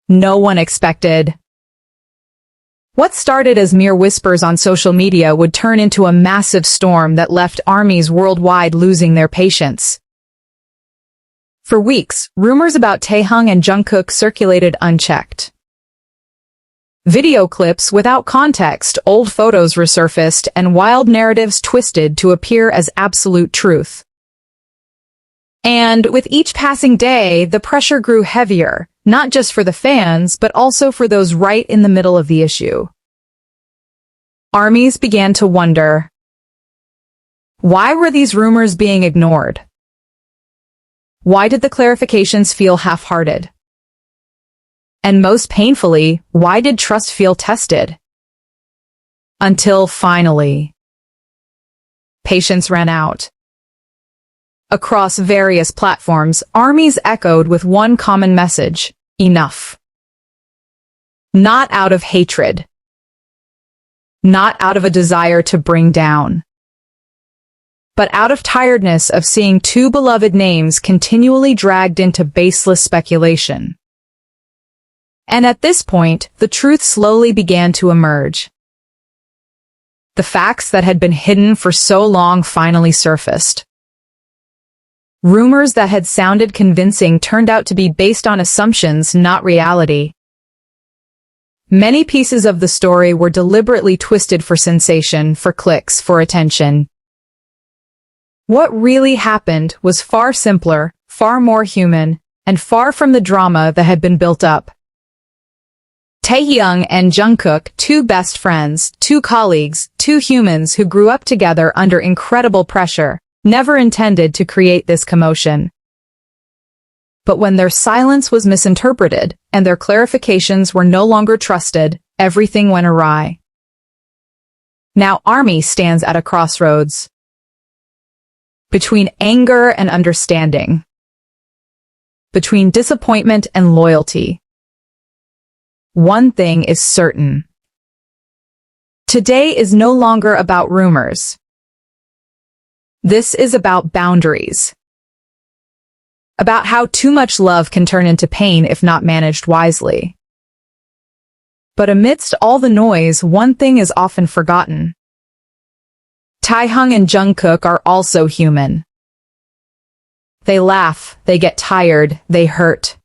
no one expected. What started as mere whispers on social media would turn into a massive storm that left armies worldwide losing their patience. For weeks, rumors about Taehyung and Jungkook circulated unchecked. Video clips without context, old photos resurfaced, and wild narratives twisted to appear as absolute truth. And with each passing day, the pressure grew heavier, not just for the fans, but also for those right in the middle of the issue. Armies began to wonder, why were these rumors being ignored? Why did the clarifications feel half-hearted? And most painfully, why did trust feel tested? Until finally, patience ran out. Across various platforms, armies echoed with one common message: enough. Not out of hatred. Not out of a desire to bring down. But out of tiredness of seeing two beloved names continually dragged into baseless speculation. And at this point, the truth slowly began to emerge. The facts that had been hidden for so long finally surfaced. Rumors that had sounded convincing turned out to be based on assumptions, not reality. Many pieces of the story were deliberately twisted for sensation, for clicks, for attention. What really happened was far simpler, far more human, and far from the drama that had been built up. Taehyung and Jungkook, two best friends, two colleagues, two humans who grew up together under incredible pressure, never intended to create this commotion. But when their silence was misinterpreted, and their clarifications were no longer trusted, everything went awry. Now ARMY stands at a crossroads. Between anger and understanding. Between disappointment and loyalty. One thing is certain. Today is no longer about rumors. This is about boundaries. About how too much love can turn into pain if not managed wisely. But amidst all the noise, one thing is often forgotten. Taehyung and Jungkook are also human. They laugh, they get tired, they hurt.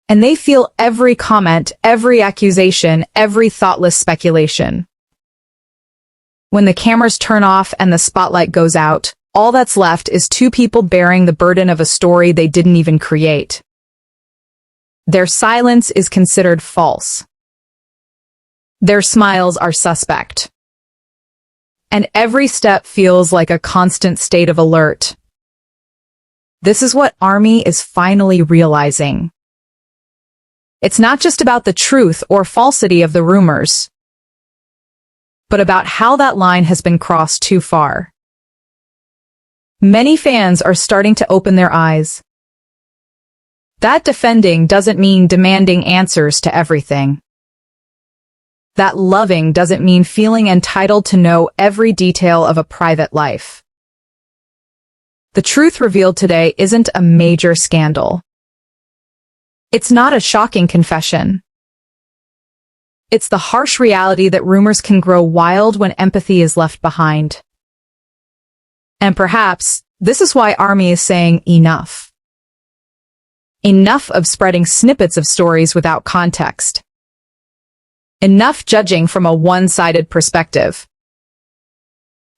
And they feel every comment, every accusation, every thoughtless speculation. When the cameras turn off and the spotlight goes out, all that's left is two people bearing the burden of a story they didn't even create. Their silence is considered false. Their smiles are suspect. And every step feels like a constant state of alert. This is what ARMY is finally realizing. It's not just about the truth or falsity of the rumors, but about how that line has been crossed too far. Many fans are starting to open their eyes. That defending doesn't mean demanding answers to everything. That loving doesn't mean feeling entitled to know every detail of a private life. The truth revealed today isn't a major scandal. It's not a shocking confession. It's the harsh reality that rumors can grow wild when empathy is left behind. And perhaps, this is why ARMY is saying enough. Enough of spreading snippets of stories without context. Enough judging from a one-sided perspective.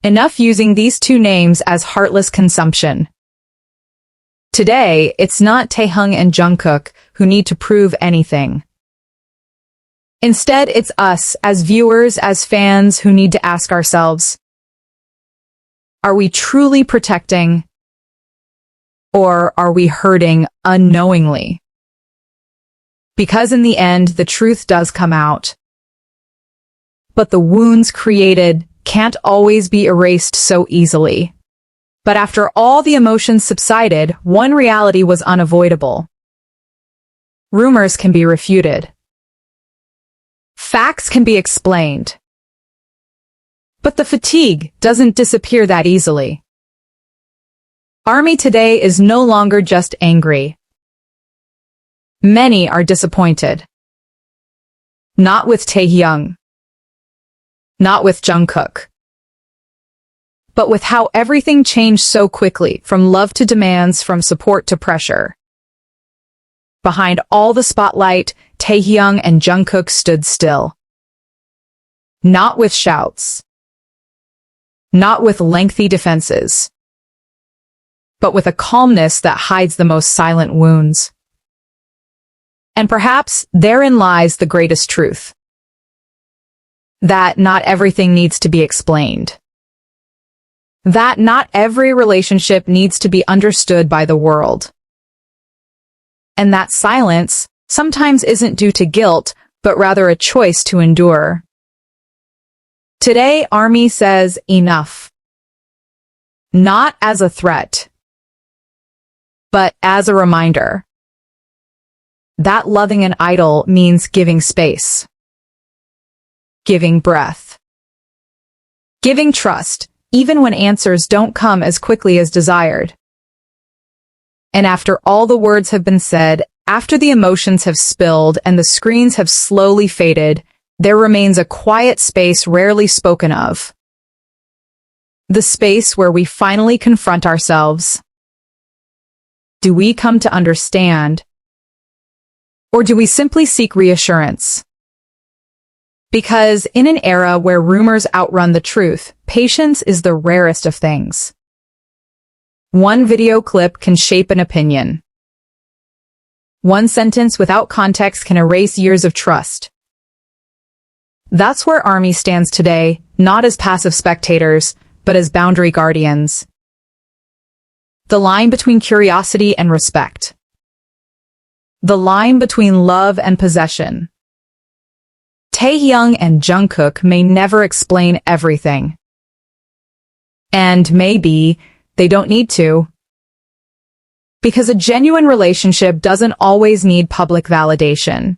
Enough using these two names as heartless consumption. Today, it's not Taehyung and Jungkook who need to prove anything. Instead, it's us, as viewers, as fans, who need to ask ourselves, are we truly protecting, or are we hurting unknowingly? Because in the end, the truth does come out. But the wounds created can't always be erased so easily. But after all the emotions subsided, one reality was unavoidable. Rumors can be refuted. Facts can be explained. But the fatigue doesn't disappear that easily. ARMY today is no longer just angry. Many are disappointed. Not with Taehyung. Not with Jungkook. But with how everything changed so quickly, from love to demands, from support to pressure. Behind all the spotlight, Taehyung and Jungkook stood still. Not with shouts. Not with lengthy defenses. But with a calmness that hides the most silent wounds. And perhaps therein lies the greatest truth. That not everything needs to be explained. That not every relationship needs to be understood by the world. And that silence sometimes isn't due to guilt, but rather a choice to endure. Today, ARMY says enough. Not as a threat, but as a reminder. That loving an idol means giving space. Giving breath. Giving trust, even when answers don't come as quickly as desired. And after all the words have been said, after the emotions have spilled and the screens have slowly faded, there remains a quiet space rarely spoken of. The space where we finally confront ourselves. Do we come to understand? Or do we simply seek reassurance? Because in an era where rumors outrun the truth, patience is the rarest of things. One video clip can shape an opinion. One sentence without context can erase years of trust. That's where ARMY stands today, not as passive spectators, but as boundary guardians. The line between curiosity and respect. The line between love and possession. Taehyung and Jungkook may never explain everything. And maybe they don't need to. Because a genuine relationship doesn't always need public validation.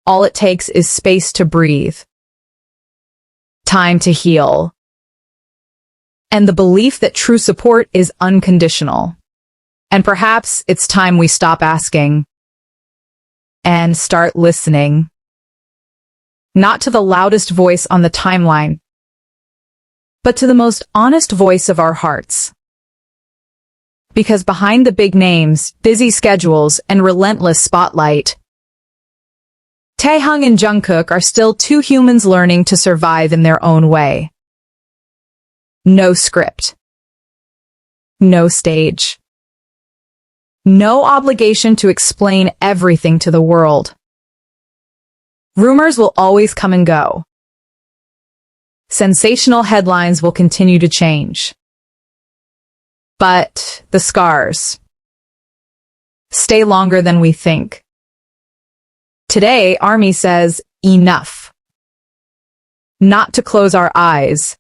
All it takes is space to breathe. Time to heal. And the belief that true support is unconditional. And perhaps it's time we stop asking and start listening. Not to the loudest voice on the timeline, but to the most honest voice of our hearts. Because behind the big names, busy schedules, and relentless spotlight, Taehyung and Jungkook are still two humans learning to survive in their own way. No script. No stage. No obligation to explain everything to the world. Rumors will always come and go. Sensational headlines will continue to change. But the scars stay longer than we think. Today, ARMY says enough. Not to close our eyes,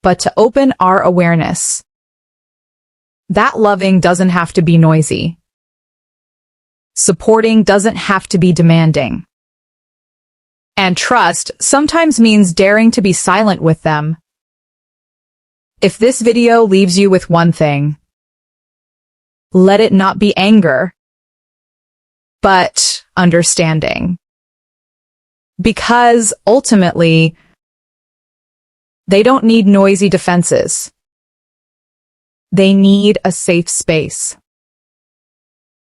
but to open our awareness. That loving doesn't have to be noisy. Supporting doesn't have to be demanding. And trust sometimes means daring to be silent with them. If this video leaves you with one thing, let it not be anger, but understanding. Because ultimately, they don't need noisy defenses. They need a safe space.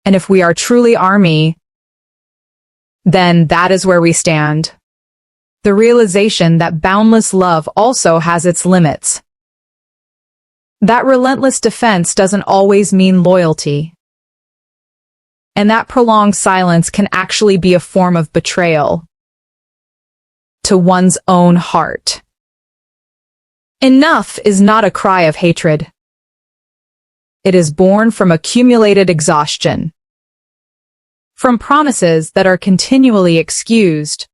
And if we are truly ARMY, then that is where we stand. The realization that boundless love also has its limits. That relentless defense doesn't always mean loyalty. And that prolonged silence can actually be a form of betrayal to one's own heart. Enough is not a cry of hatred. It is born from accumulated exhaustion. From promises that are continually excused.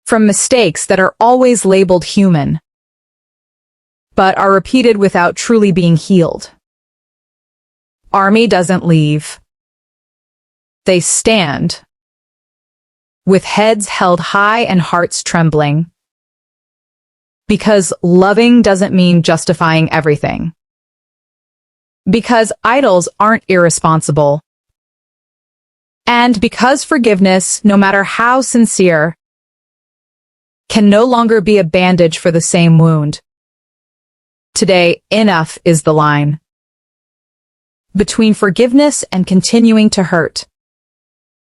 From mistakes that are always labeled human, but are repeated without truly being healed. ARMY doesn't leave. They stand, with heads held high and hearts trembling. Because loving doesn't mean justifying everything. Because idols aren't irresponsible. And because forgiveness, no matter how sincere, can no longer be a bandage for the same wound. Today, enough is the line between forgiveness and continuing to hurt.